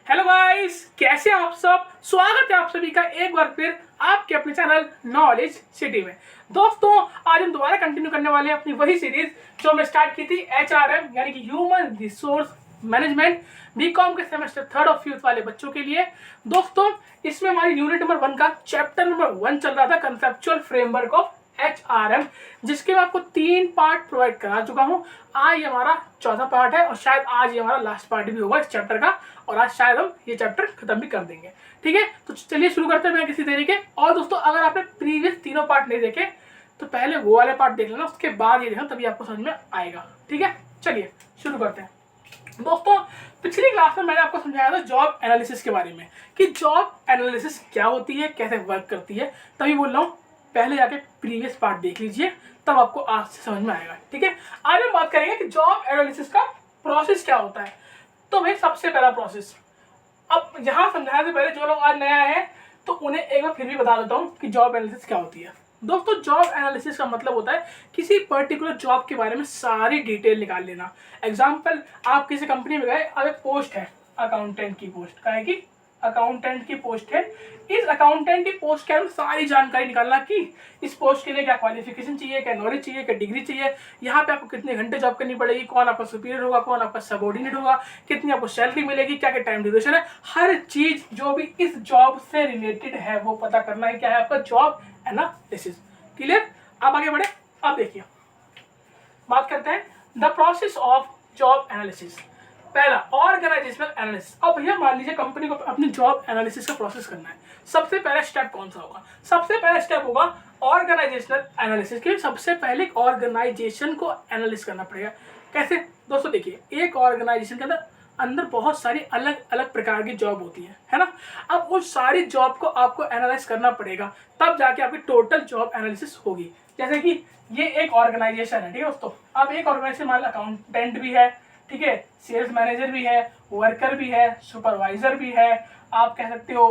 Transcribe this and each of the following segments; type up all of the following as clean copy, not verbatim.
Hello guys, कैसे हैं आप सब। स्वागत है आप सभी का एक बार फिर आपके अपने चैनल नॉलेज सिटी में। दोस्तों, आज हम दोबारा कंटिन्यू करने वाले हैं अपनी वही सीरीज जो हमने स्टार्ट की थी HRM यानी कि ह्यूमन रिसोर्स मैनेजमेंट, बीकॉम के सेमेस्टर 3rd और 4th वाले बच्चों के लिए। दोस्तों, इसमें हमारी यूनिट नंबर 1 का चैप्टर नंबर 1 चल रहा था, कंसेप्चुअल फ्रेमवर्क ऑफ HRM, जिसके मैं आपको 3 पार्ट प्रोवाइड करा चुका हूं। आज हमारा चौथा पार्ट है और शायद आज ये हमारा लास्ट पार्ट भी होगा इस चैप्टर का, और आज शायद हम ये चैप्टर खत्म भी कर देंगे। ठीक है, तो चलिए शुरू करते हैं बिना किसी देरी के। और दोस्तों, अगर आपने प्रीवियस तीनों पार्ट नहीं देखे तो पहले वो वाले पार्ट देख लेना, उसके बाद ये देखना, तभी आपको समझ में आएगा। ठीक है, चलिए शुरू करते हैं। दोस्तों, पिछली क्लास में मैंने आपको समझाया था जॉब एनालिसिस के बारे में कि जॉब एनालिसिस क्या होती है, कैसे वर्क करती है। तभी बोल रहा हूँ पहले जाके प्रीवियस पार्ट देख लीजिए, तब आपको आज से समझ में आएगा। ठीक है, आज हम बात करेंगे कि जॉब एनालिसिस का प्रोसेस क्या होता है। तो भाई, सबसे पहला प्रोसेस, अब यहाँ समझाने से पहले जो लोग आज नया है तो उन्हें एक बार फिर भी बता देता हूँ कि जॉब एनालिसिस क्या होती है। दोस्तों, जॉब एनालिसिस का मतलब होता है किसी पर्टिकुलर जॉब के बारे में सारी डिटेल निकाल लेना। एग्जाम्पल, आप किसी कंपनी में गए, अब एक पोस्ट है अकाउंटेंट की पोस्ट, क्या है कि अकाउंटेंट की पोस्ट है। इस अकाउंटेंट की पोस्ट के अंदर सारी जानकारी निकालना कि इस पोस्ट के लिए क्या क्वालिफिकेशन चाहिए, क्या नॉलेज चाहिए, क्या डिग्री चाहिए, यहाँ पे आपको कितने घंटे जॉब करनी पड़ेगी, कौन आपका सुपीरियर होगा, कौन आपका सबऑर्डिनेट होगा, कितनी आपको सैलरी मिलेगी, क्या क्या टाइम ड्यूरेशन है, हर चीज जो भी इस जॉब से रिलेटेड है वो पता करना है। क्या है आपका जॉब एनालिसिस। क्लियर? अब आगे बढ़े। अब देखिए, बात करते हैं the process of job analysis. पहला, ऑर्गेनाइजेशनल एनालिसिस। अब भैया मान लीजिए कंपनी को अपनी जॉब एनालिसिस का प्रोसेस करना है, सबसे पहला स्टेप कौन सा होगा? सबसे पहला स्टेप होगा ऑर्गेनाइजेशनल एनालिसिस। के सबसे पहले एक ऑर्गेनाइजेशन को एनालिसिस करना पड़ेगा। कैसे? दोस्तों देखिए, एक ऑर्गेनाइजेशन के अंदर बहुत सारी अलग अलग प्रकार की जॉब होती है ना। अब उस सारी जॉब को आपको एनालाइज करना पड़ेगा, तब जाके आपकी टोटल जॉब एनालिसिस होगी। जैसे कि ये एक ऑर्गेनाइजेशन है, ठीक है दोस्तों। अब एक ऑर्गेनाइजेशन मान लो अकाउंटेंट भी है, ठीक है, सेल्स मैनेजर भी है, वर्कर भी है, सुपरवाइजर भी है, आप कह सकते हो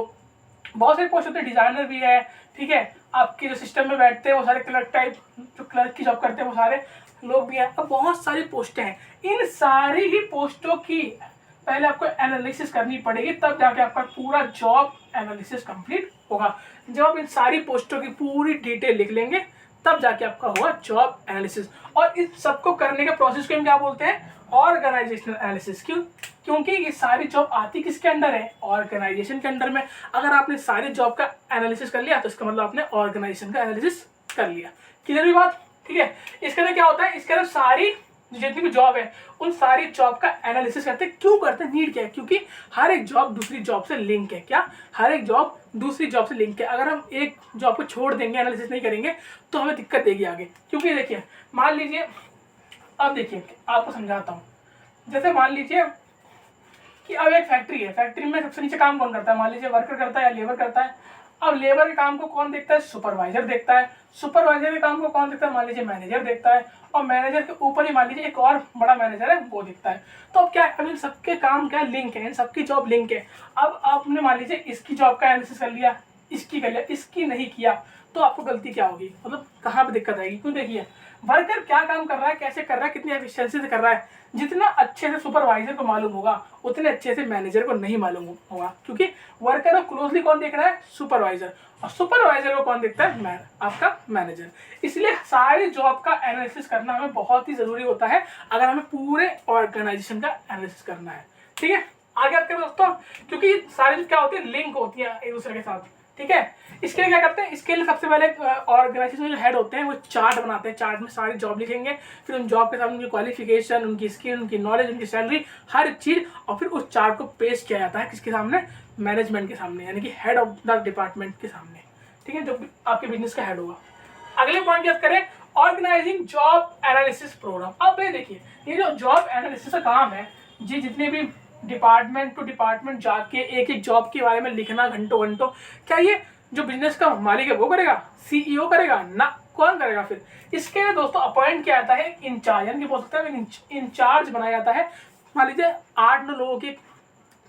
बहुत सारे पोस्ट होते हैं, डिजाइनर भी है, ठीक है, आपके जो सिस्टम में बैठते हैं वो सारे क्लर्क टाइप, जो क्लर्क की जॉब करते हैं वो सारे लोग भी हैं। अब बहुत सारी पोस्टें हैं, इन सारी ही पोस्टों की पहले आपको एनालिसिस करनी पड़ेगी, तब जाके आपका पूरा जॉब एनालिसिस कंप्लीट होगा। जब आप इन सारी पोस्टों की पूरी डिटेल लिख लेंगे, तब जाके आपका होगा जॉब एनालिसिस। और इस सबको करने के प्रोसेस को हम क्या बोलते हैं? Organisational analysis. क्यों? क्योंकि ये सारी जॉब आती किसके अंडर है? ऑर्गेनाइजेशन के अंडर में। अगर आपने सारी जॉब का एनालिसिस कर लिया तो इसका मतलब आपने ऑर्गेनाइजेशन का एनालिसिस कर लिया। क्लियर हुई बात? ठीक है, इसके अंदर क्या होता है, इसके अंदर सारी जितनी भी जॉब है उन सारी जॉब का एनालिसिस करते हैं। क्यों करते हैं? नीड क्या है? क्योंकि हर एक जॉब दूसरी जॉब से लिंक है। क्या? हर एक जॉब दूसरी जॉब से लिंक है। अगर हम एक जॉब को छोड़ देंगे, एनालिसिस नहीं करेंगे, तो हमें दिक्कत देगी आगे। क्योंकि देखिए, मान लीजिए, अब देखिए आपको समझाता हूँ। जैसे मान लीजिए कि अब एक फैक्ट्री है, फैक्ट्री में सबसे नीचे काम कौन करता है? मान लीजिए वर्कर करता है या लेबर करता है। अब लेबर के काम को कौन देखता है? सुपरवाइजर देखता है। सुपरवाइजर के काम को कौन देखता है? मान लीजिए मैनेजर देखता है। और मैनेजर के ऊपर ही मान लीजिए एक और बड़ा मैनेजर है, वो दिखता है। तो अब क्या है, अब इन सबके काम क्या लिंक है, इन सबकी जॉब लिंक है। अब आपने मान लीजिए इसकी जॉब का एनालिसिस कर लिया, इसकी कर लिया, इसकी नहीं किया, तो आपको गलती क्या होगी, मतलब कहाँ पे दिक्कत आएगी? क्यों? देखिए, वर्कर क्या काम कर रहा है, कैसे कर रहा है, कितनी एफिशिएंसी से कर रहा है, जितना अच्छे से सुपरवाइजर को मालूम होगा उतने अच्छे से मैनेजर को नहीं मालूम होगा। क्योंकि वर्कर को क्लोजली कौन देख रहा है? सुपरवाइजर। और सुपरवाइजर को कौन देखता है? आपका मैनेजर। इसलिए सारी जॉब का एनालिसिस करना हमें बहुत ही जरूरी होता है अगर हमें पूरे ऑर्गेनाइजेशन का एनालिसिस करना है। ठीक है, आगे आते हैं दोस्तों, क्योंकि सारी क्या होती है, लिंक होती है एक दूसरे के साथ। ठीक है, इसके लिए क्या करते हैं? इसके लिए सबसे पहले ऑर्गेनाइजेशन जो हेड होते हैं वो चार्ट बनाते हैं। चार्ट में सारी जॉब लिखेंगे, फिर उन जॉब के साथ उनकी क्वालिफिकेशन, उनकी स्किल, उनकी नॉलेज, उनकी सैलरी, हर चीज, और फिर उस चार्ट को पेश किया जाता है किसके सामने? मैनेजमेंट के सामने, यानी कि हेड ऑफ द डिपार्टमेंट के सामने। ठीक है, जो आपके बिजनेस का हेड होगा। अगले पॉइंट की बात करें, ऑर्गेनाइजिंग जॉब एनालिसिस प्रोग्राम। अब ये देखिए, ये जो जॉब एनालिसिस का काम है, जी जितने भी डिपार्टमेंट टू डिपार्टमेंट जाके एक एक जॉब के बारे में लिखना घंटों घंटों, क्या ये जो बिजनेस का मालिक है वो करेगा? सीईओ करेगा ना? कौन करेगा? फिर इसके लिए दोस्तों अपॉइंट किया जाता है इंचार्ज, यानी कि बोल सकते हैं इंचार्ज बनाया जाता है। मान लीजिए 8-9 लोगों की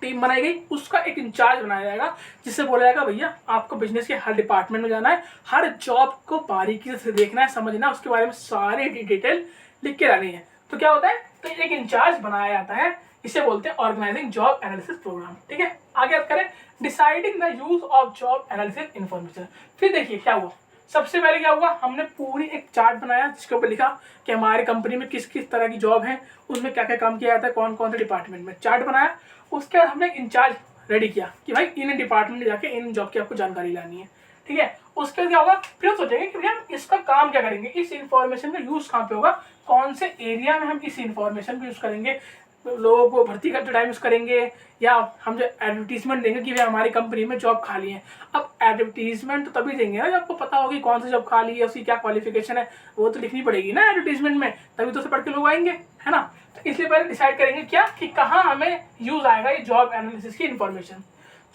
टीम बनाई गई, उसका एक इंचार्ज बनाया जाएगा, जिससे बोला जाएगा भैया आपको बिजनेस के हर डिपार्टमेंट में जाना है, हर जॉब को बारीकी से देखना है, समझना है, उसके बारे में सारी डिटेल लिख के लानी है। तो क्या होता है, तो एक इंचार्ज बनाया जाता है। इसे बोलते हैं ऑर्गेनाइजिंग जॉब एनालिसिस प्रोग्राम। ठीक है, आगे बात करें deciding the use of job analysis information. फिर देखिए क्या हुआ, सबसे पहले क्या हुआ, हमने पूरी एक चार्ट बनाया जिसके ऊपर लिखा कि हमारी कंपनी में किस किस तरह की जॉब है, उसमें क्या क्या काम किया जाता है, कौन कौन से डिपार्टमेंट में, चार्ट बनाया। उसके बाद हमने इंचार्ज रेडी किया कि भाई इन डिपार्टमेंट में जाके इन जॉब की आपको जानकारी लानी है। ठीक है, उसके बाद क्या होगा, फिर हम सोचेंगे कि भैया हम इसका काम क्या करेंगे, इस इंफॉर्मेशन का यूज कहाँ पे होगा, कौन से एरिया में हम इस इंफॉर्मेशन को यूज करेंगे, लोगों को भर्ती करते टाइम यूज करेंगे, या हम जो एडवर्टीजमेंट देंगे कि भाई हमारी कंपनी में जॉब खाली है। अब एडवर्टीजमेंट तो तभी देंगे ना जब आपको पता होगी कौन सी जॉब खाली है, उसकी क्या क्वालिफिकेशन है, वो तो लिखनी पड़ेगी ना एडवर्टीजमेंट में, तभी तो उसे पढ़ के लोग आएंगे, है ना। तो इसलिए पहले डिसाइड करेंगे क्या कि कहाँ हमें यूज आएगा ये जॉब एनालिसिस की इंफॉर्मेशन।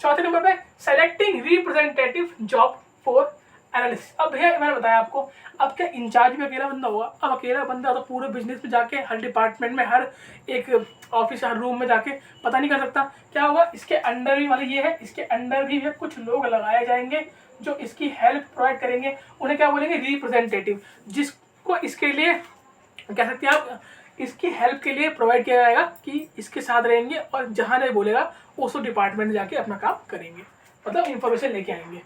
चौथे नंबर पे selecting representative job for analysis. अब भैया मैंने बताया आपको, अब क्या इंचार्ज भी अकेला बंदा होगा, अब अकेला बंदा तो पूरे बिजनेस में जाके हर डिपार्टमेंट में हर एक ऑफिस हर रूम में जाके पता नहीं कर सकता। क्या होगा, इसके अंडर भी वाले ये है, इसके अंडर भी कुछ लोग लगाए जाएंगे जो इसकी हेल्प प्रोवाइड करेंगे, उन्हें क्या बोलेंगे, रिप्रेजेंटेटिव, जिसको इसके लिए कह सकते हैं आप इसकी हेल्प के लिए प्रोवाइड किया जाएगा कि इसके साथ रहेंगे और जहाँ नहीं बोलेगा उस डिपार्टमेंट में जाके अपना काम करेंगे, मतलब इंफॉर्मेशन लेके आएंगे।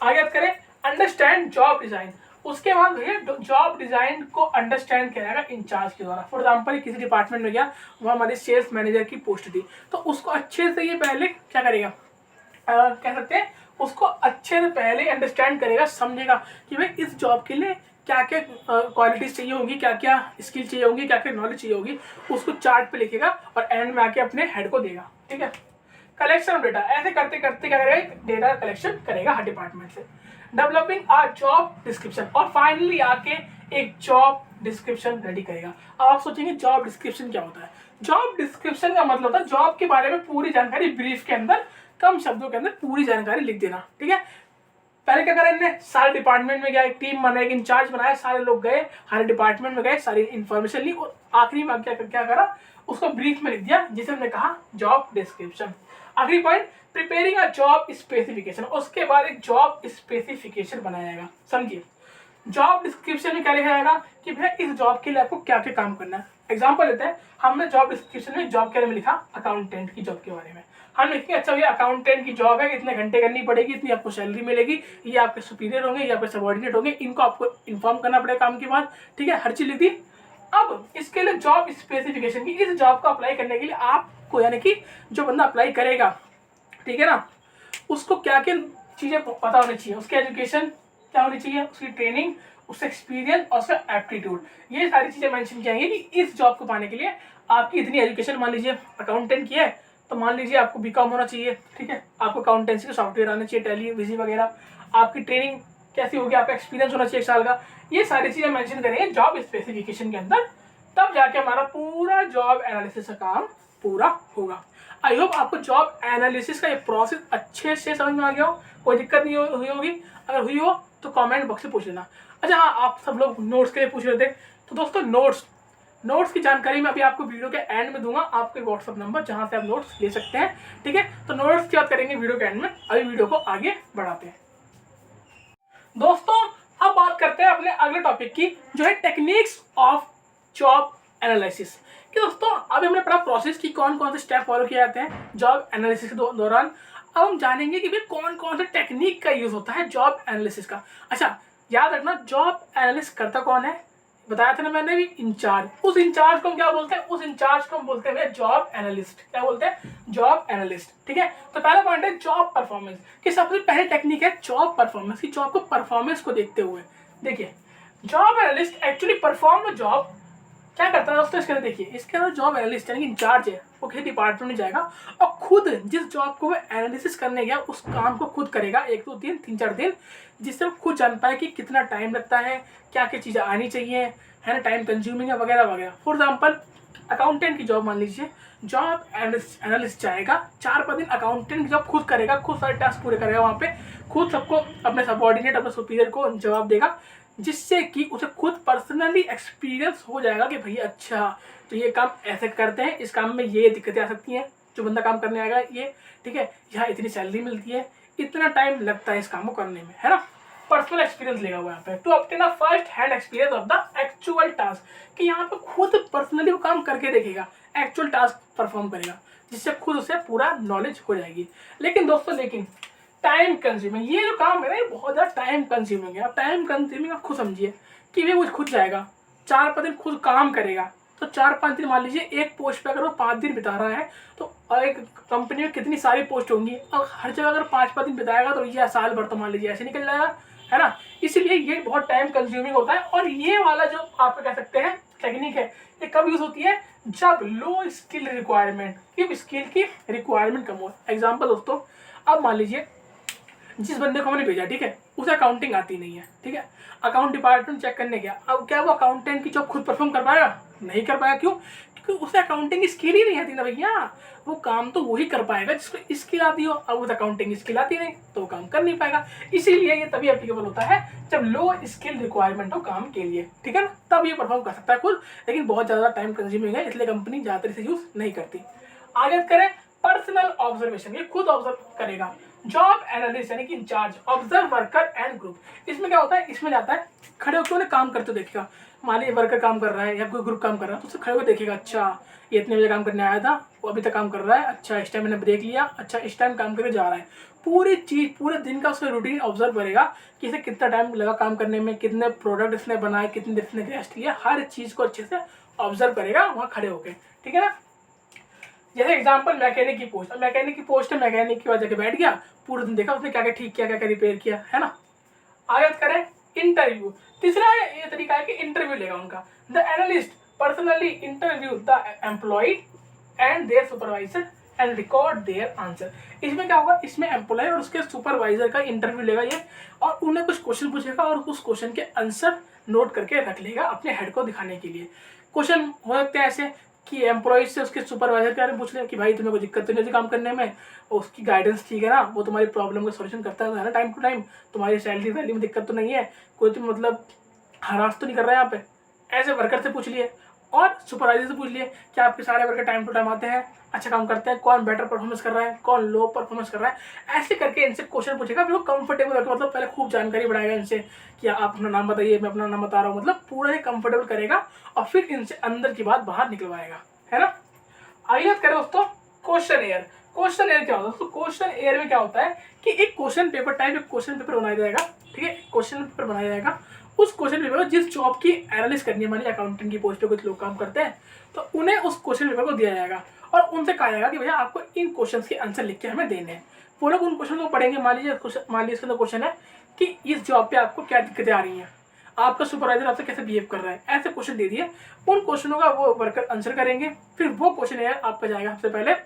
आगे बात करें अंडरस्टैंड जॉब डिजाइन। उसके बाद भैया जॉब डिजाइन को अंडरस्टैंड किया जाएगा इंचार्ज के द्वारा। फॉर एग्जांपल किसी डिपार्टमेंट में गया, वहाँ हमारी सेल्स मैनेजर की पोस्ट थी, तो उसको अच्छे से ये पहले क्या करेगा, कह सकते हैं उसको अच्छे से पहले अंडरस्टैंड करेगा, समझेगा कि भाई इस जॉब के लिए क्या क्या क्वालिटीज चाहिए होंगी, क्या क्या स्किल चाहिए होंगी, क्या क्या नॉलेज चाहिए होगी, उसको चार्ट पे लिखेगा और एंड में आके अपने हेड को देगा। ठीक है, कलेक्शन ऑफ डेटा, ऐसे करते करते क्या करेगा, डेटा कलेक्शन करेगा हर डिपार्टमेंट से। डेवलपिंग आ जॉब डिस्क्रिप्शन, और फाइनली आके एक जॉब डिस्क्रिप्शन रेडी करेगा। अब आप सोचेंगे जॉब डिस्क्रिप्शन क्या होता है। जॉब डिस्क्रिप्शन का मतलब होता है जॉब के बारे में पूरी जानकारी, ब्रीफ के अंदर कम शब्दों के अंदर पूरी जानकारी लिख देना। ठीक है, पहले क्या करा इन्होंने, सारे डिपार्टमेंट में गया, एक टीम बनाया, एक इंचार्ज बनाया, सारे लोग गए, हर डिपार्टमेंट में गए, सारी इन्फॉर्मेशन ली और आखिरी में क्या करा, उसको ब्रीफ में लिख दिया जिसे हमने कहा जॉब डिस्क्रिप्शन। आखिरी point preparing a job specification, उसके बाद एक जॉब स्पेसिफिकेशन बनाया जाएगा। समझिए जॉब डिस्क्रिप्शन में क्या लिखा जाएगा कि भैया इस जॉब के लिए आपको क्या क्या काम करना है। एग्जांपल लेते हैं, हमने जॉब डिस्क्रिप्शन में जॉब के बारे में लिखा अकाउंटेंट की जॉब के बारे में, हम लिखेंगे अच्छा भैया अकाउंटेंट की जॉब है, इतने घंटे करनी पड़ेगी, इतनी आपको सैलरी मिलेगी, ये आपके सुपीरियर होंगे, ये आपके सबॉर्डिनेट होंगे, इनको आपको इन्फॉर्म करना पड़ेगा काम के बाद। ठीक है, हर चीज लिख दी। अब इसके लिए जॉब स्पेसिफिकेशन की, इस जॉब को अप्लाई करने के लिए आपको यानी कि जो बंदा अप्लाई करेगा, ठीक है ना, उसको क्या क्या चीजें पता होनी चाहिए, उसकी एजुकेशन क्या होनी चाहिए, उसकी ट्रेनिंग, उसका एक्सपीरियंस और उसका एप्टीट्यूड, ये सारी चीजें मेंशन किया कि इस जॉब को पाने के लिए आपकी इतनी एजुकेशन, मान लीजिए अकाउंटेंट की है तो मान लीजिए आपको बीकॉम होना चाहिए। ठीक है, आपको अकाउंटेंसी का सॉफ्टवेयर आना चाहिए, टैली विजी वगैरह, आपकी ट्रेनिंग कैसी होगी, आपका एक्सपीरियंस होना चाहिए 1 साल का, ये सारी चीजें मेंशन करेंगे जॉब स्पेसिफिकेशन के अंदर, तब जाके हमारा पूरा जॉब एनालिसिस का काम पूरा होगा। आई होप आपको जॉब एनालिसिस का ये प्रोसेस अच्छे से समझ में आ गया हो, कोई दिक्कत नहीं हुई होगी, अगर हुई हो तो कमेंट बॉक्स में पूछ लेना। अच्छा हाँ, आप सब लोग नोट्स के लिए पूछ रहे थे, तो दोस्तों नोट्स की जानकारी मैं अभी आपको वीडियो के एंड में दूंगा, आपके व्हाट्सअप नंबर जहां से आप नोट्स ले सकते हैं। ठीक है, तो नोट्स की बात करेंगे वीडियो के एंड में, अभी वीडियो को आगे बढ़ाते हैं। दोस्तों अब बात करते हैं अपने अगले टॉपिक की, जो है टेक्निक्स ऑफ जॉब एनालिसिस। कि दोस्तों अभी हमने पढ़ा प्रोसेस की कौन कौन से स्टेप फॉलो किए जाते हैं जॉब एनालिसिस के दौरान। अब हम जानेंगे कि भाई कौन कौन से टेक्निक का यूज होता है जॉब एनालिसिस का। अच्छा याद रखना, जॉब एनालिसिस करता कौन है, बताया था ना मैंने भी, इंचार्ज। उस इंचार्ज को हम क्या बोलते हैं, उस इंचार्ज को हम बोलते हैं जॉब एनालिस्ट। क्या बोलते हैं, जॉब एनालिस्ट। ठीक है, तो पहला पॉइंट है जॉब परफॉर्मेंस, कि सबसे पहले टेक्निक है जॉब परफॉर्मेंस, की जॉब को परफॉर्मेंस को देखते हुए। देखिए job analyst actually perform job क्या करता है दोस्तों, इसके अंदर देखिए, इसके अंदर जॉब एनालिस्ट यानी कि इंचार्ज है, वो किसी डिपार्टमेंट में जाएगा और खुद जिस जॉब को वो एनालिसिस करने गया उस काम को खुद करेगा 1 2 दिन 3 4 दिन, जिससे वो खुद जान पाए कि कितना टाइम लगता है, क्या क्या चीज़ें आनी चाहिए, है ना, टाइम कंज्यूमिंग है वगैरह वगैरह। फॉर एग्जाम्पल अकाउंटेंट की जॉब मान लीजिए, जॉब एनालिस्ट जाएगा 4-5 दिन अकाउंटेंट की जॉब खुद करेगा, खुद सारे टास्क पूरे करेगा, वहाँ पे खुद सबको अपने सबॉर्डिनेट अपने सुपीरियर को जवाब देगा, जिससे कि उसे खुद पर्सनली एक्सपीरियंस हो जाएगा कि भैया अच्छा तो ये काम ऐसे करते हैं, इस काम में ये दिक्कतें आ सकती हैं, जो बंदा काम करने आएगा ये, ठीक है, यहाँ इतनी सैलरी मिलती है, इतना टाइम लगता है इस काम को करने में, है ना। पर्सनल एक्सपीरियंस लेगा हुआ यहाँ पे, to obtain a first hand experience of the actual task, कि यहाँ पे खुद पर्सनली वो काम करके देखेगा, एक्चुअल टास्क परफॉर्म करेगा, जिससे खुद उसे पूरा नॉलेज हो जाएगी। लेकिन दोस्तों टाइम कंज्यूमिंग, ये जो काम है ना ये बहुत ज़्यादा टाइम कंज्यूमिंग है। अब टाइम कंज्यूमिंग आप खुद समझिए कि वे खुद जाएगा 4-5 दिन खुद काम करेगा, तो 4-5 दिन मान लीजिए एक पोस्ट पे अगर वो 5 दिन बिता रहा है तो एक कंपनी में कितनी सारी पोस्ट होंगी, और हर जगह अगर 5-5 दिन बिताएगा तो ये साल भर तो मान लीजिए ऐसे निकल जाएगा, है ना। इसीलिए ये बहुत टाइम कंज्यूमिंग होता है। और ये वाला जो आप कह सकते हैं टेक्निक है, ये कब यूज होती है, जब लो स्किल रिक्वायरमेंट, कि स्किल की रिक्वायरमेंट कम हो। एग्जाम्पल दोस्तों, अब मान लीजिए जिस बंदे को हमने भेजा, ठीक है, उसे अकाउंटिंग आती नहीं है, ठीक है, अकाउंट डिपार्टमेंट चेक करने गया, अब क्या वो अकाउंटेंट की जॉब खुद परफॉर्म कर पाएगा, नहीं कर पाएगा। क्यों? क्योंकि उसे अकाउंटिंग स्किल ही नहीं आती ना भैया। वो काम तो वही कर पाएगा जिसको स्किल आती हो, अब उसे अकाउंटिंग स्किल आती नहीं तो वो काम कर नहीं पाएगा। इसीलिए ये तभी एप्लीकेबल होता है जब लो स्किल रिक्वायरमेंट हो काम के लिए, ठीक है ना, तब ये परफॉर्म कर सकता है खुद। लेकिन बहुत ज़्यादा टाइम कंज्यूमिंग है, इसलिए कंपनी ज़्यादातर इसे यूज नहीं करती। आगे करें पर्सनल ऑब्जर्वेशन, ये खुद ऑब्जर्व करेगा। जॉब एनालिस्ट यानी कि in charge, observe worker and group, इसमें क्या होता है, इसमें जाता है खड़े होकर उन्हें काम करते देखेगा। मान लीजिए वर्कर काम कर रहा है या कोई ग्रुप काम कर रहा है तो उसे खड़े होकर देखेगा, अच्छा ये इतने बजे काम करने आया था, वो अभी तक काम कर रहा है, अच्छा इस टाइम मैंने ब्रेक लिया, अच्छा इस टाइम काम करके जा रहा है। पूरी चीज पूरे दिन का उसका रूटीन ऑब्जर्व करेगा कि इसे कितना टाइम लगा काम करने में, कितने प्रोडक्ट इसने बनाए, कितनी देर इसने रेस्ट लिया, हर चीज को अच्छे से ऑब्जर्व करेगा वहाँ खड़े होकर, ठीक है ना। जैसे एग्जांपल मैकेनिक की पोस्ट, मैकेनिक की पोस्ट है, मैकेनिक की वजह के बैठ गया, पूरे दिन देखा उसने क्या क्या ठीक किया, क्या क्या रिपेयर किया, है ना। आगे करें इंटरव्यू। तीसरा ये तरीका है कि इंटरव्यू लेगा उनका। The analyst personally interview the employ and their supervisor and record their answer. इसमें क्या होगा, इसमें एम्प्लॉय और उसके सुपरवाइजर का इंटरव्यू लेगा ये, और उन्हें कुछ क्वेश्चन पूछेगा और उस क्वेश्चन के आंसर नोट करके रख लेगा अपने हेड को दिखाने के लिए। क्वेश्चन हो सकते हैं ऐसे कि एम्प्लॉय से उसके सुपरवाइजर के बारे में पूछ ले कि भाई तुम्हें कोई दिक्कत तो नहीं काम करने में, उसकी गाइडेंस ठीक है ना, वो तुम्हारी प्रॉब्लम का सॉल्यूशन करता है ना टाइम टू टाइम, तुम्हारी सैलरी वैली में दिक्कत तो नहीं है, कोई तुम मतलब हरास तो नहीं कर रहा है यहाँ पे, ऐसे वर्कर से पूछ लिए। और सुपरवाइजर से पूछ लिए कि आपके सारे वर्कर टाइम टू टाइम आते हैं, अच्छा काम करते हैं, कौन बेटर परफॉर्मेंस कर रहा है, कौन लो परफॉर्मेंस कर रहा है। ऐसे करके इनसे क्वेश्चन पूछेगा, वो कंफर्टेबल होकर, मतलब पहले खूब जानकारी बढ़ाएगा इनसे कि आप अपना नाम बताइए, मैं अपना नाम बता रहा हूँ, मतलब पूरा ही कंफर्टेबल करेगा और फिर इनसे अंदर की बात बाहर निकलवाएगा, है ना। आइए बात करें दोस्तों क्वेश्चन एयर। क्वेश्चन एयर क्या होता है दोस्तों, क्वेश्चन एयर में क्या होता है कि एक क्वेश्चन पेपर टाइप एक क्वेश्चन पेपर बनाया जाएगा, ठीक है, क्वेश्चन पेपर बनाया जाएगा। उस क्वेश्चन पेपर को जिस जॉब की एनालिसिस करनी है, मान लीजिए अकाउंटेंट की पोस्ट पे कुछ लोग काम करते हैं, तो उन्हें उस क्वेश्चन पेपर को दिया जाएगा और उनसे कहा जाएगा कि भैया आपको इन क्वेश्चंस के आंसर लिख के हमें देने हैं। वो लोग उन क्वेश्चन को पढ़ेंगे। मान लीजिए इसके अंदर क्वेश्चन है कि इस जॉब पे आपको क्या दिक्कतें आ रही हैं, आपका सुपरवाइजर आपसे कैसे बिहेव कर रहा है, ऐसे क्वेश्चन दे दिए। उन क्वेश्चनों का वो वर्कर आंसर करेंगे, फिर वो क्वेश्चन है आपका जाएगा सबसे पहले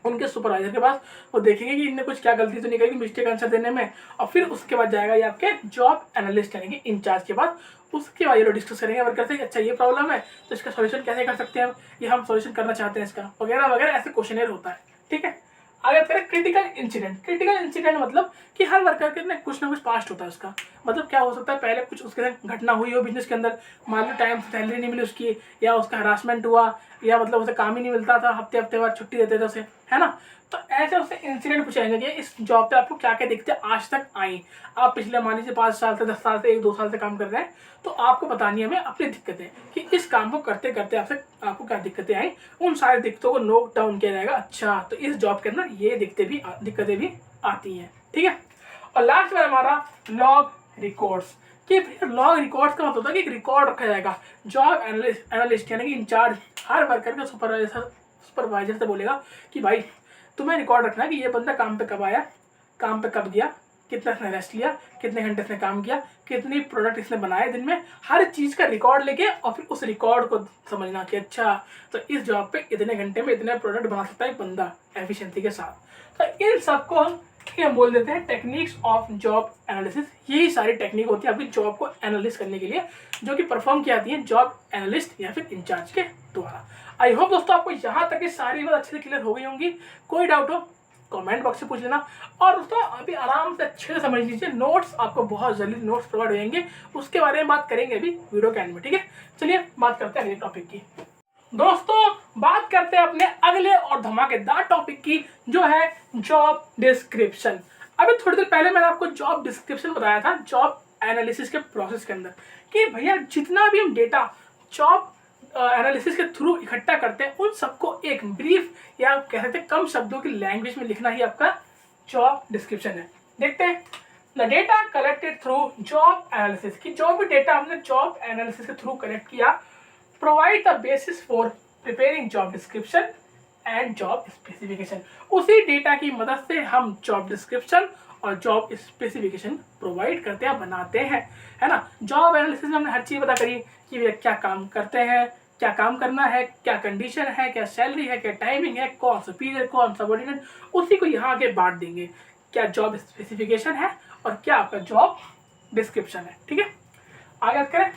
उनके सुपरवाइजर के पास, वो देखेंगे कि इनने कुछ क्या गलती तो नहीं करी मिस्टेक आंसर देने में, और फिर उसके बाद जाएगा ये आपके जॉब एनालिस्ट यानी कि इंचार्ज के पास। उसके बाद ये लोग डिस्कस करेंगे वर्कर से, अच्छा ये प्रॉब्लम है तो इसका सॉल्यूशन कैसे कर सकते हैं, ये हम सॉल्यूशन करना चाहते हैं इसका, वगैरह वगैरह, ऐसे क्वेश्चन होता है, ठीक है। आगे करें क्रिटिकल इंसिडेंट। क्रिटिकल इंसिडेंट मतलब कि हर वर्कर के कुछ ना कुछ पास्ट होता है उसका, मतलब क्या हो सकता है, पहले कुछ उसके साथ घटना हुई हो बिजनेस के अंदर, मान लो टाइम से सैलरी नहीं मिली उसकी, या उसका हरासमेंट हुआ, या मतलब उसे काम ही नहीं मिलता था, हफ्ते हफ्ते बाद छुट्टी देते थे उसे, है ना। तो ऐसे उससे इंसिडेंट पूछेंगे कि इस जॉब पे आपको क्या क्या दिक्कतें आज तक आई, आप पिछले मान लीजिए 5 साल से 10 साल से 1-2 साल से काम कर रहे हैं, तो आपको बतानी है हमें अपनी दिक्कतें कि इस काम को करते करते आपको क्या दिक्कतें आई। उन सारी दिक्कतों को नोट डाउन किया जाएगा, अच्छा तो इस जॉब के अंदर ये दिक्कतें भी आती हैं, ठीक है। और लास्ट में हमारा लॉग रिकॉर्ड्स, कि लॉग रिकॉर्ड्स का मतलब होता है कि एक रिकॉर्ड रखा जाएगा। जॉब एनालिस्ट यानी कि इंचार्ज हर वर्कर के सुपरवाइजर से बोलेगा कि भाई तुम्हें रिकॉर्ड रखना है कि ये बंदा काम पे कब आया, काम पे कब गया, कितना इसने रेस्ट लिया, कितने घंटे इसने काम किया, कितनी प्रोडक्ट इसने बनाए दिन में, हर चीज़ का रिकॉर्ड लेके और फिर उस रिकॉर्ड को समझना कि अच्छा तो इस जॉब पे इतने घंटे में इतने प्रोडक्ट बना सकता है एक बंदा एफिशिएंसी के साथ। तो इन सबको हम बोल देते हैं टेक्निक्स ऑफ जॉब एनालिसिस। यही सारी टेक्निक होती है आपकी जॉब को एनालिसिस करने के लिए, जो कि परफॉर्म की जाती है जॉब एनालिस्ट या फिर इंचार्ज के द्वारा। आई होप दोस्तों आपको यहाँ तक की सारी बात अच्छे से क्लियर हो गई होंगी। कोई डाउट हो कमेंट बॉक्स से पूछ लेना, और दोस्तों अभी आराम से अच्छे से समझ लीजिए, नोट्स आपको बहुत जल्दी नोट्स प्रोवाइड हो जाएंगे, उसके बारे में बात करेंगे अभी वीडियो के एंड में, ठीक है। चलिए बात करते हैं अगले टॉपिक की। दोस्तों बात करते हैं अपने अगले और धमाकेदार टॉपिक की, जो है जॉब डिस्क्रिप्शन। अभी थोड़ी देर पहले मैंने आपको जॉब डिस्क्रिप्शन बताया था जॉब एनालिसिस के प्रोसेस के अंदर, कि भैया जितना भी हम डेटा जॉब एनालिसिस के थ्रू इकट्ठा करते हैं, उन सबको एक ब्रीफ या कह सकते हैं कम शब्दों की लैंग्वेज में लिखना ही आपका जॉब डिस्क्रिप्शन है। देखते हैं, the data collected through job analysis, कि जो भी डेटा हमने जॉब एनालिसिस के थ्रू कलेक्ट किया, provide the basis for preparing job description and job specification. उसी डेटा की मदद से हम जॉब डिस्क्रिप्शन और जॉब स्पेसिफिकेशन प्रोवाइड करते हैं, बनाते हैं, है ना। जॉब एनालिसिस में हमने हर चीज़ पता करी कि वे क्या काम करते हैं, क्या काम करना है, क्या कंडीशन है, क्या सैलरी है, क्या टाइमिंग है, कौन सुपीरियर कौन सबऑर्डिनेट, उसी को यहाँ आगे बांट देंगे, क्या जॉब स्पेसिफिकेशन है और क्या आपका जॉब डिस्क्रिप्शन है। ठीक है, आगे बात करें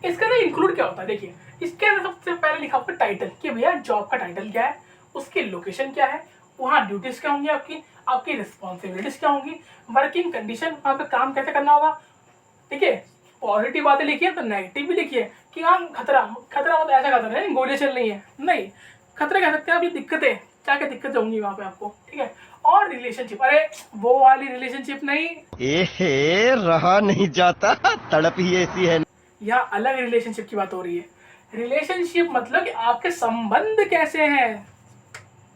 इसका ना इंक्लूड क्या होता है। देखिए, इसके अंदर सबसे पहले लिखा होगा टाइटल, कि भैया जॉब का टाइटल क्या है, उसकी लोकेशन क्या है, वहाँ ड्यूटीज क्या होंगी, आपकी रिस्पॉन्सिबिलिटीज क्या होंगी, वर्किंग कंडीशन, वहाँ पे काम कैसे करना होगा। देखिए, पॉजिटिव बातें लिखिए तो नेगेटिव भी लिखिए, कि हाँ खतरा मतलब ऐसा खतरा है गोलियां चल रही है, नहीं, खतरा कह सकते हैं अभी दिक्कतें, क्या क्या दिक्कतें होंगी वहाँ पे आपको। ठीक है, और रिलेशनशिप, अरे वो वाली रिलेशनशिप नहीं, रहा नहीं जाता, तड़प ही ऐसी है। यहाँ अलग रिलेशनशिप की बात हो रही है। रिलेशनशिप मतलब कि आपके संबंध कैसे हैं,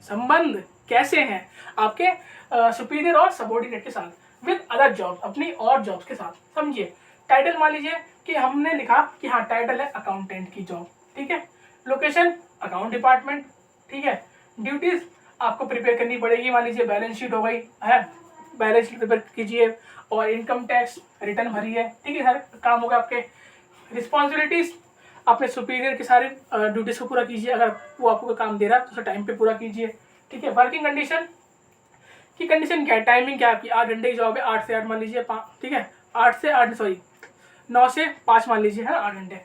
संबंध कैसे हैं आपके सुपीरियर और सबऑर्डिनेट के साथ, विद अदर जॉब, अपनी और जॉब्स के साथ। समझिए, टाइटल मान लीजिए कि हमने लिखा कि हाँ टाइटल है अकाउंटेंट की जॉब, ठीक है, लोकेशन अकाउंट डिपार्टमेंट, ठीक है, ड्यूटीज आपको प्रिपेयर करनी पड़ेगी, मान लीजिए बैलेंस शीट हो गई है, बैलेंस शीट प्रिपेयर कीजिए और इनकम टैक्स रिटर्न भरिए, ठीक है, सारे काम होगा आपके। रिस्पॉन्सिबिलिटीज, अपने सुपीरियर के सारे ड्यूटीज को पूरा कीजिए, अगर वो आपको काम दे रहा है तो उसे टाइम पे पूरा कीजिए। ठीक है, वर्किंग कंडीशन की कंडीशन क्या है, टाइमिंग क्या है आपकी, 8 घंटे की जॉब है, 8 से 8 मान लीजिए, ठीक है, 8 से 8 सॉरी 9 से 5 मान लीजिए, है ना, 8 घंटे।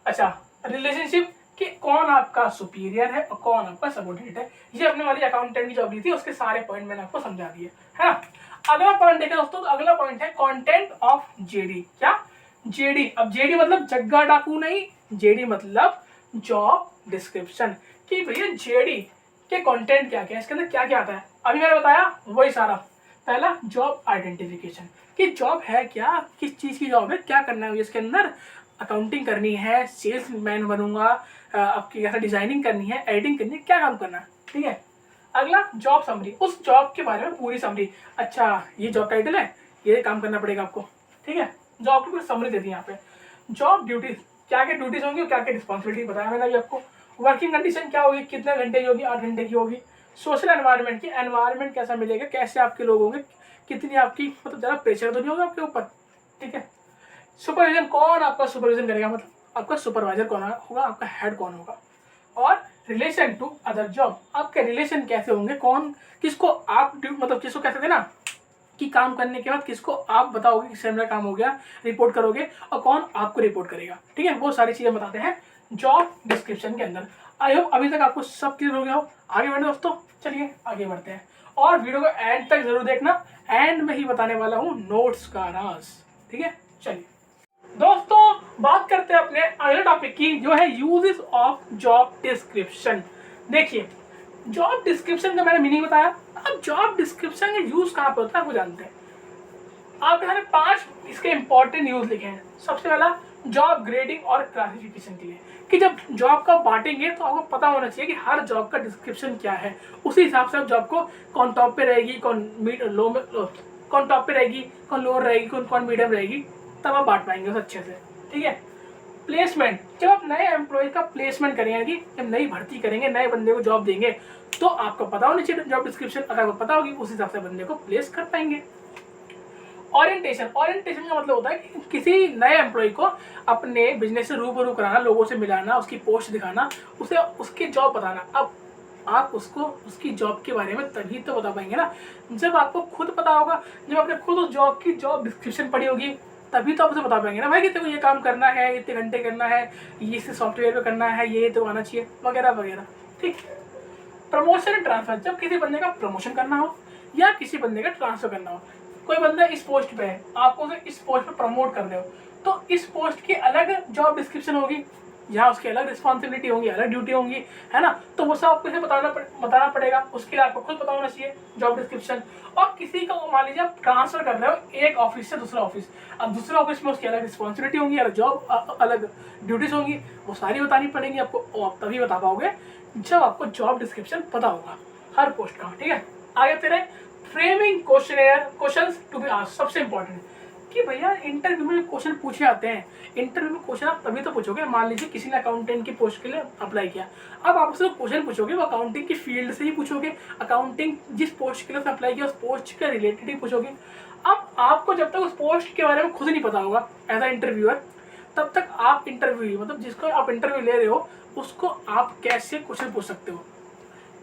अच्छा, रिलेशनशिप कि कौन आपका सुपीरियर है और कौन आपका सबऑर्डिनेट है, ये अपने वाली अकाउंटेंट की जॉब ली थी, उसके सारे पॉइंट मैंने आपको समझा दिए, है ना। अगला पॉइंट देखें दोस्तों, तो अगला पॉइंट है कंटेंट ऑफ जेडी। क्या, जेडी, अब जेडी मतलब जग्गा डाकू नहीं, जेडी मतलब जॉब डिस्क्रिप्शन, कि भैया जेडी के कंटेंट क्या क्या है, इसके अंदर क्या क्या आता है। अभी मैंने बताया वही सारा। पहला जॉब आइडेंटिफिकेशन, कि जॉब है क्या, किस चीज़ की जॉब है, क्या करना है इसके अंदर, अकाउंटिंग करनी है, सेल्स मैन बनूंगा, आपकी कैसा डिजाइनिंग करनी है, एडिटिंग करनी है, क्या काम करना है। ठीक है, अगला जॉब समरी, उस जॉब के बारे में पूरी समरी, अच्छा ये जॉब टाइटल है, ये काम करना पड़ेगा आपको। ठीक है, जॉब की पूरी समरी दे दी यहाँ पे। जॉब ड्यूटीज, क्या क्या ड्यूटीज होंगी, क्या क्या रिस्पॉन्सिबिलिटी बताया मैंने अभी आपको। वर्किंग कंडीशन क्या होगी, कितने घंटे की होगी, 8 घंटे की होगी। सोशल एनवायरनमेंट की, एनवायरनमेंट कैसा मिलेगा, कैसे आपके लोग होंगे, कितनी आपकी मतलब ज़्यादा प्रेशर तो नहीं होगा आपके ऊपर। ठीक है, सुपरविजन, कौन आपका सुपरविजन करेगा, मतलब आपका सुपरवाइजर कौन होगा, आपका हेड कौन होगा। और रिलेशन टू अदर जॉब, आपके रिलेशन कैसे होंगे, कौन किसको आप मतलब किसको कह सकते हैं ना कि काम करने के बाद किसको आप बताओगे कि सर मेरा काम हो गया, रिपोर्ट करोगे, और कौन आपको रिपोर्ट करेगा। ठीक है, वो सारी चीज़ें बताते हैं जॉब डिस्क्रिप्शन के अंदर। आई होप अभी तक आपको सब क्लियर हो गया हो। आगे बढ़े दोस्तों, चलिए आगे बढ़ते हैं और वीडियो को एंड तक जरूर देखना, एंड में ही बताने वाला हूँ नोट्स का राज। ठीक है, चलिए दोस्तों बात करते हैं अपने अगले टॉपिक की, जो है यूजेस ऑफ जॉब डिस्क्रिप्शन। देखिए, जॉब डिस्क्रिप्शन का मैंने मीनिंग बताया, अब जॉब डिस्क्रिप्शन का यूज कहाँ पे होता है वो जानते हैं। आपके सामने 5 इसके इंपॉर्टेंट यूज लिखे हैं। सबसे पहला जॉब ग्रेडिंग और क्लासिफिकेशन के लिए, कि जब जॉब का बांटेंगे तो आपको पता होना चाहिए कि हर जॉब का डिस्क्रिप्शन क्या है, उसी हिसाब से आप जॉब को कौन टॉप पे रहेगी, कौन लो में, कौन टॉप पे रहेगी, कौन लोअर रहेगी, कौन मीडियम रहेगी, तब आप बांट पाएंगे उसे अच्छे से। ठीक है, प्लेसमेंट, जब आप नए एम्प्लॉय का प्लेसमेंट करेंगे, कि जब नई भर्ती करेंगे, नए बंदे को जॉब देंगे, तो आपको पता होनी चाहिए जॉब डिस्क्रिप्शन, अगर आपको पता होगी उस हिसाब से बंदे को प्लेस कर पाएंगे। ओरिएंटेशन, ओरिएंटेशन का मतलब होता है कि किसी नए एम्प्लॉय को अपने बिजनेस से रूबरू कराना, लोगों से मिलाना, उसकी पोस्ट दिखाना, उसे उसकी जॉब बताना। अब आप उसको उसकी जॉब के बारे में तभी तो बता पाएंगे ना जब आपको खुद पता होगा, जब आपने खुद उस जॉब की जॉब डिस्क्रिप्शन पढ़ी होगी, तभी तो आप उसे बता पाएंगे ना भाई कि तेरे को ये काम करना है, इतने घंटे करना है, ये इस सॉफ्टवेयर पे करना है, ये तो आना चाहिए, वगैरह वगैरह। ठीक, प्रमोशन एंड ट्रांसफर, जब किसी बंदे का प्रमोशन करना हो या किसी बंदे का ट्रांसफर करना हो, कोई बंदा इस पोस्ट पे है, आपको उसे इस पोस्ट पे प्रमोट कर रहे हो, तो इस पोस्ट की अलग जॉब डिस्क्रिप्शन होगी, जहाँ उसकी अलग रिस्पॉन्सिबिलिटी होंगी, अलग ड्यूटी होंगी, है ना। तो वो सब आपको इसे बताना पड़ेगा। उसके लिए आपको खुद पता होना चाहिए जॉब डिस्क्रिप्शन। और किसी को मान लीजिए आप ट्रांसफर कर रहे हो एक ऑफिस से दूसरा ऑफिस, अब दूसरे ऑफिस में उसकी अलग रिस्पॉन्सिबिलिटी होंगी, अलग जॉब, अलग ड्यूटीज होंगी, वो सारी बतानी पड़ेंगी आपको। और आप तभी बता पाओगे जब आपको जॉब डिस्क्रिप्शन पता होगा हर पोस्ट का, ठीक है। आगे तेरे framing questions to be asked, सबसे इंपॉर्टेंट कि भैया इंटरव्यू में क्वेश्चन पूछे जाते हैं। इंटरव्यू में क्वेश्चन आप तभी तो पूछोगे, मान लीजिए किसी ने अकाउंटेंट की पोस्ट के लिए अप्लाई किया, अब आप उससे क्वेश्चन पूछोगे वो अकाउंटिंग की फील्ड से ही पूछोगे, अकाउंटिंग जिस पोस्ट के लिए उसने अप्लाई किया उस पोस्ट के रिलेटेड ही पूछोगे। अब आपको जब तक उस पोस्ट के बारे में खुद नहीं पता होगा एज अ इंटरव्यूअर, तब तक आप इंटरव्यू मतलब जिसको आप इंटरव्यू ले रहे हो उसको आप कैसे क्वेश्चन पूछ सकते हो।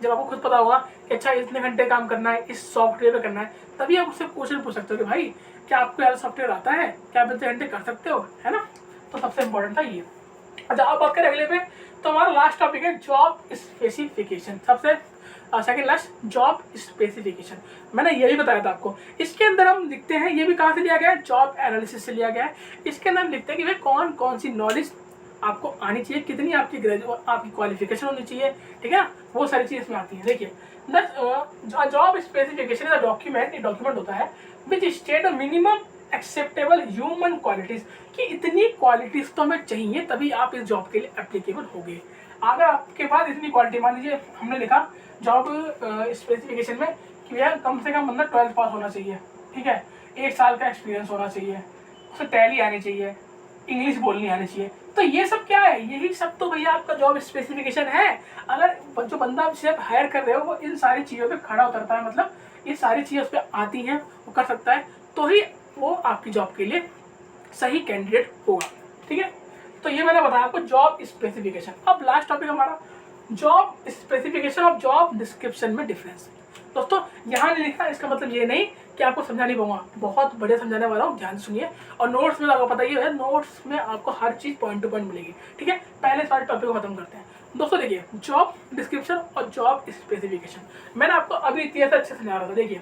जब आपको खुद पता होगा कि अच्छा इतने घंटे काम करना है, इस सॉफ्टवेयर पे करना है, तभी आप उससे क्वेश्चन पूछ सकते हो कि भाई क्या आपको यार सॉफ्टवेयर आता है, क्या आप इतने घंटे कर सकते हो, है ना। तो सबसे इंपॉर्टेंट था ये। अच्छा आप बात करें अगले पे, तो हमारा लास्ट टॉपिक है जॉब स्पेसिफिकेशन। सबसे सेकंड लास्ट जॉब स्पेसिफिकेशन, मैंने ये भी बताया था आपको। इसके अंदर हम लिखते हैं, ये भी कहाँ से लिया गया है, जॉब एनालिसिस से लिया गया है। इसके अंदर हम लिखते हैं कि भाई कौन कौन सी नॉलेज आपको आनी चाहिए, कितनी आपकी आपकी क्वालिफिकेशन होनी चाहिए, ठीक है ना, वो सारी चीज़ इसमें आती है। देखिए job specification is a document, एक डॉक्यूमेंट होता है which state a minimum acceptable human qualities, कि इतनी क्वालिटीज तो हमें चाहिए तभी आप इस जॉब के लिए एप्लीकेबल होगे। अगर आपके पास इतनी क्वालिटी, मान लीजिए हमने लिखा जॉब स्पेसिफिकेशन में कि भैया कम से कम बंदा 12th पास होना चाहिए, ठीक है, 1 साल का एक्सपीरियंस होना चाहिए, उसे टैली आनी चाहिए, इंग्लिश बोलनी आनी चाहिए, तो ये सब क्या है, यही सब तो भैया आपका जॉब स्पेसिफिकेशन है। अगर जो बंदा आप सिर्फ हायर कर रहे हो वो इन सारी चीज़ों पे खड़ा उतरता है, मतलब ये सारी चीज़ें उस पर आती हैं, वो कर सकता है, तो ही वो आपकी जॉब के लिए सही कैंडिडेट होगा, ठीक है। तो ये मैंने बताया आपको जॉब स्पेसिफिकेशन। अब लास्ट टॉपिक हमारा जॉब स्पेसिफिकेशन और जॉब डिस्क्रिप्शन में डिफरेंस। दोस्तों यहाँ नहीं लिखा, इसका मतलब ये नहीं कि आपको समझा नहीं पाऊंगा, बहुत बढ़िया समझाने वाला हूँ, ध्यान सुनिए। और नोट्स में आपको पता ही है, नोट्स में आपको हर चीज़ पॉइंट टू पॉइंट मिलेगी, ठीक है। पहले सारे टॉपिक को खत्म करते हैं। दोस्तों देखिए जॉब डिस्क्रिप्शन और जॉब स्पेसिफिकेशन मैंने आपको अभी इतने अच्छे से समझा रहा था। देखिए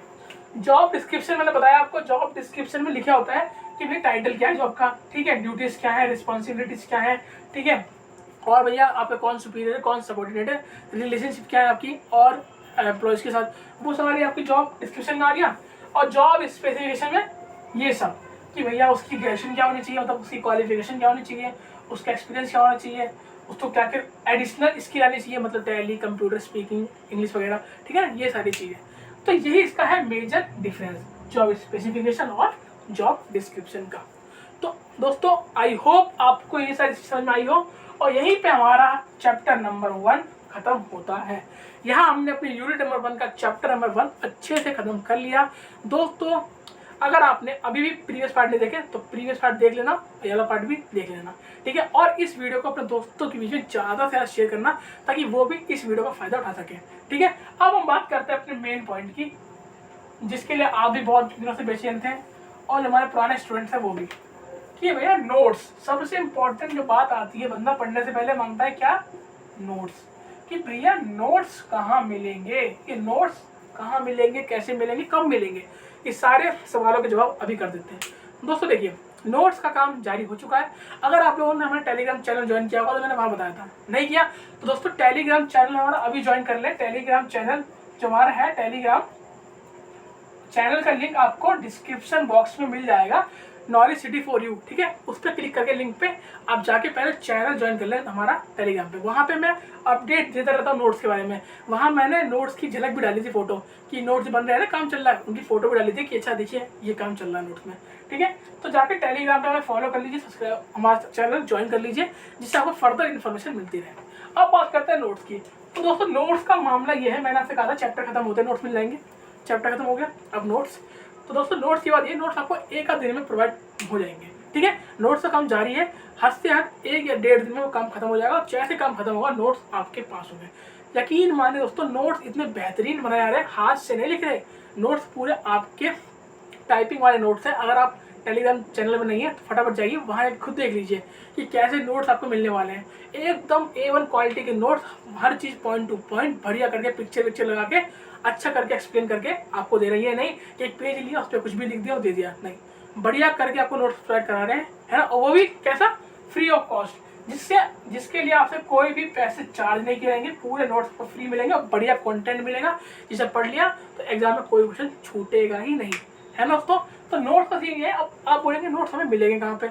जॉब डिस्क्रिप्शन मैंने बताया आपको, जॉब डिस्क्रिप्शन में लिखा होता है कि भाई टाइटल क्या है जॉब का, ठीक है, ड्यूटीज क्या है, रिस्पॉन्सिबिलिटीज क्या है, ठीक है, और भैया आपका कौन सुपीरियर है, कौन सबॉर्डिनेट है, रिलेशनशिप क्या है आपकी और एम्प्लॉयज़ के साथ, वो सारी आपकी जॉब डिस्क्रिप्शन में आ गया। और जॉब स्पेसिफिकेशन में ये सब कि भैया उसकी ग्रेजुएशन क्या होनी चाहिए, मतलब उसकी क्वालिफिकेशन क्या होनी चाहिए, उसका एक्सपीरियंस क्या होना चाहिए, उसको क्या क्या एडिशनल स्किल आनी चाहिए, मतलब टैली, कंप्यूटर, स्पीकिंग, इंग्लिश वगैरह, ठीक है ना, ये सारी चीज़ें। तो यही इसका है मेजर डिफरेंस जॉब स्पेसिफिकेशन और जॉब डिस्क्रिप्शन का। तो दोस्तों आई होप आपको ये सारी समझ में आई हो, और यहीं पे हमारा चैप्टर नंबर 1 खत्म होता है। यहाँ हमने अपनी यूनिट नंबर 1 का चैप्टर नंबर 1 अच्छे से खत्म कर लिया। दोस्तों अगर आपने अभी भी प्रीवियस पार्ट नहीं देखे तो प्रीवियस पार्ट देख लेना, ये वाला पार्ट भी देख लेना, ठीक है। और इस वीडियो को अपने दोस्तों के बीच में ज़्यादा से ज़्यादा शेयर करना ताकि वो भी इस वीडियो का फ़ायदा उठा सकें, ठीक है। अब हम बात करते हैं अपने मेन पॉइंट की, जिसके लिए आप भी बहुत दिनों से बेचैन थे और जो हमारे पुराने स्टूडेंट्स हैं वो भी, कि भैया नोट्स सबसे इम्पोर्टेंट जो बात आती है, बंदा पढ़ने से पहले मांगता है क्या, नोट्स, कि भैया नोट्स कहाँ मिलेंगे, ये नोट्स कहाँ मिलेंगे, कैसे मिलेंगे, कब मिलेंगे, इस सारे सवालों के जवाब अभी कर देते हैं। दोस्तों देखिए नोट्स का काम जारी हो चुका है। अगर आप लोगों ने हमारा टेलीग्राम चैनल ज्वाइन किया होगा तो मैंने वहाँ बताया था, नहीं किया तो दोस्तों टेलीग्राम चैनल हमारा अभी ज्वाइन कर लें। टेलीग्राम चैनल जो हमारा है, टेलीग्राम चैनल का लिंक आपको डिस्क्रिप्शन बॉक्स में मिल जाएगा, नॉलेज सिटी फॉर यू, ठीक है। उस पर क्लिक करके लिंक पे आप जाके पहले चैनल ज्वाइन कर लें हमारा टेलीग्राम पे। वहाँ पे मैं अपडेट देता रहता हूँ नोट्स के बारे में। वहाँ मैंने नोट्स की झलक भी डाली थी, फोटो कि नोट्स बन रहे हैं ना, काम चल रहा है, उनकी फोटो भी डाली थी कि अच्छा देखिए ये काम चल रहा है नोट्स में, ठीक है। तो जाके टेलीग्राम पे हमें फॉलो कर लीजिए, सब्सक्राइब हमारा चैनल ज्वाइन कर लीजिए, जिससे आपको फर्दर इन्फॉर्मेशन मिलती रहे। अब बात करते हैं नोट्स की। तो दोस्तों नोट्स का मामला ये है, मैंने आपसे कहा था चैप्टर खत्म होते हैं नोट्स मिल जाएंगे, चैप्टर खत्म हो गया, अब नोट्स। तो दोस्तों नोट्स की बात ये, नोट्स आपको 1 आध दिन में प्रोवाइड हो जाएंगे, ठीक है। नोट्स का काम जारी है, हद से हद 1 या 1.5 दिन में वो काम खत्म हो जाएगा, और जैसे काम खत्म होगा नोट्स आपके पास होंगे। यकीन माने दोस्तों नोट्स इतने बेहतरीन बनाए जा रहे हैं, हाथ से नहीं लिख रहे, नोट्स पूरे आपके टाइपिंग वाले नोट्स हैं। अगर आप टेलीग्राम चैनल में नहीं है तो फटाफट जाइए, वहाँ खुद देख लीजिए कि कैसे नोट्स आपको मिलने वाले हैं। एकदम A1 क्वालिटी के नोट्स, हर चीज़ पॉइंट टू पॉइंट बढ़िया करके पिक्चर लगा के अच्छा करके एक्सप्लेन करके आपको दे रही है। नहीं कि एक पेज लिया उस पर कुछ भी लिख दिया और दे दिया, नहीं, बढ़िया करके आपको नोट्स प्रोवाइड करा रहे हैं, है ना। और वो भी कैसा, फ्री ऑफ कॉस्ट। जिसके लिए आपसे कोई भी पैसे चार्ज नहीं किए जाएंगे, पूरे नोट्स पर फ्री मिलेंगे और बढ़िया कंटेंट मिलेगा। जिसे पढ़ लिया तो एग्जाम में कोई क्वेश्चन छूटेगा ही नहीं, है ना दोस्तों। तो नोट्स का सीन है। अब आप बोलेंगे नोट्स हमें मिलेंगे कहाँ पे।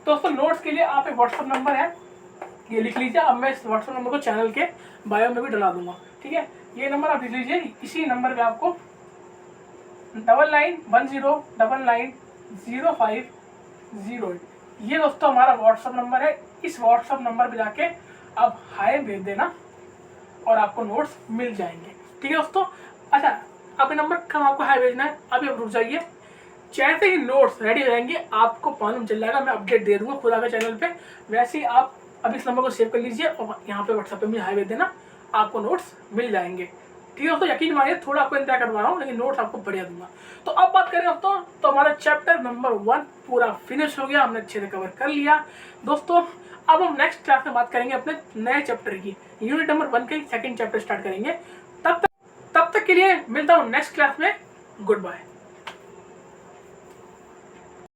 दोस्तों नोट्स के लिए आप एक व्हाट्सअप नंबर है, ये लिख लीजिए। अब मैं इस व्हाट्सअप नंबर को चैनल के बायो में भी डला दूंगा, ठीक है। ये नंबर आप लिख लीजिए, इसी नंबर पे आपको 9910990508 ये दोस्तों हमारा व्हाट्सअप नंबर है। इस व्हाट्सअप नंबर पे जाके आप हाय भेज देना और आपको नोट्स मिल जाएंगे, ठीक है दोस्तों। अच्छा, आपके नंबर कब आपको हाय भेजना है, अभी आप रुक जाइए। जैसे ही नोट्स रेडी हो जाएंगे आपको मालूम चल जाएगा, मैं अपडेट दे दूंगा खुदा के चैनल पे। वैसे ही आप अब इस नंबर को सेव कर लीजिए और यहाँ पे व्हाट्सएप पे मुझे हाई भेज देना, आपको नोट्स मिल जाएंगे, ठीक है दोस्तों। यकीन मानिए थोड़ा आपको इंतजार करवा रहा हूँ, लेकिन नोट्स आपको बढ़िया दूंगा। तो अब बात करें दोस्तों, तो हमारा चैप्टर नंबर 1 पूरा फिनिश हो गया, हमने अच्छे से कवर कर लिया दोस्तों। अब हम नेक्स्ट क्लास में बात करेंगे अपने नए चैप्टर की, यूनिट नंबर 1 के सेकंड चैप्टर स्टार्ट करेंगे। तब तक के लिए मिलता हूँ नेक्स्ट क्लास में। Good bye.